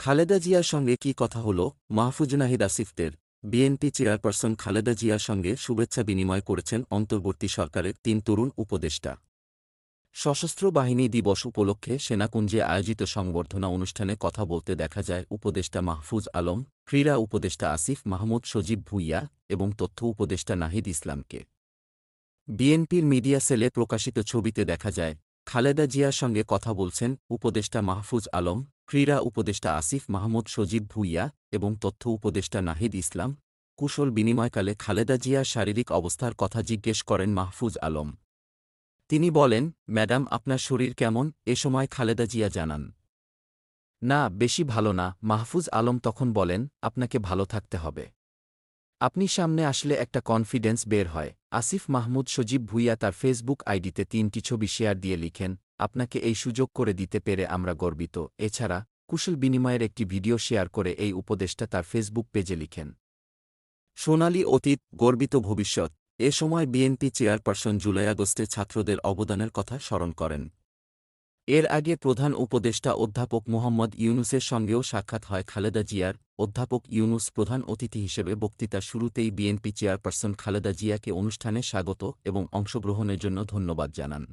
খালেদা জিয়ার সঙ্গে কি কথা হলো মাহফুজ নাহিদ আসিফদের? বিএনপি চেয়ারপারসন খালেদা জিয়ার সঙ্গে শুভেচ্ছা বিনিময় করেছেন অন্তর্বর্তী সরকারের ৩ তরুণ উপদেষ্টা। সশস্ত্র বাহিনী দিবস উপলক্ষে সেনাকুঞ্জে আয়োজিত সংবর্ধনা অনুষ্ঠানে কথা বলতে দেখা যায় উপদেষ্টা মাহফুজ আলম, ক্রীড়া উপদেষ্টা আসিফ মাহমুদ সজীব ভুঁইয়া এবং তথ্য উপদেষ্টা নাহিদ ইসলামকে। বিএনপির মিডিয়া সেলে প্রকাশিত ছবিতে দেখা যায়, খালেদা জিয়ার সঙ্গে কথা বলছেন উপদেষ্টা মাহফুজ আলম, ক্রীড়া উপদেষ্টা আসিফ মাহমুদ সজীব ভুঁইয়া এবং তথ্য উপদেষ্টা নাহিদ ইসলাম। কুশল বিনিময়কালে খালেদা জিয়ার শারীরিক অবস্থার কথা জিজ্ঞেস করেন মাহফুজ আলম। তিনি বলেন, ম্যাডাম আপনার শরীর কেমন? এ সময় খালেদা জিয়া জানান, না বেশি ভালো না। মাহফুজ আলম তখন বলেন, আপনাকে ভালো থাকতে হবে। আপনি সামনে আসলে একটা কনফিডেন্স বের হয়। আসিফ মাহমুদ সজীব ভুঁইয়া তার ফেসবুক আইডিতে ৩টি ছবি শেয়ার দিয়ে লিখেন, আপনাকে এই সুযোগ করে দিতে পেরে আমরা গর্বিত। এছাড়া কুশল বিনিময়ের একটি ভিডিও শেয়ার করে এই উপদেষ্টা তার ফেসবুক পেজে লিখেন, সোনালী অতীত, গর্বিত ভবিষ্যৎ। এ সময় বিএনপি চেয়ারপারসন জুলাই-আগস্টে ছাত্রদের অবদানের কথা স্মরণ করেন। এর আগে প্রধান উপদেষ্টা অধ্যাপক মোহাম্মদ ইউনূসের সঙ্গেও সাক্ষাৎ হয় খালেদা জিয়ার। অধ্যাপক ইউনূস প্রধান অতিথি হিসেবে বক্তৃতার শুরুতেই বিএনপি চেয়ারপারসন খালেদা জিয়াকে অনুষ্ঠানে স্বাগত এবং অংশগ্রহণের জন্য ধন্যবাদ জানান।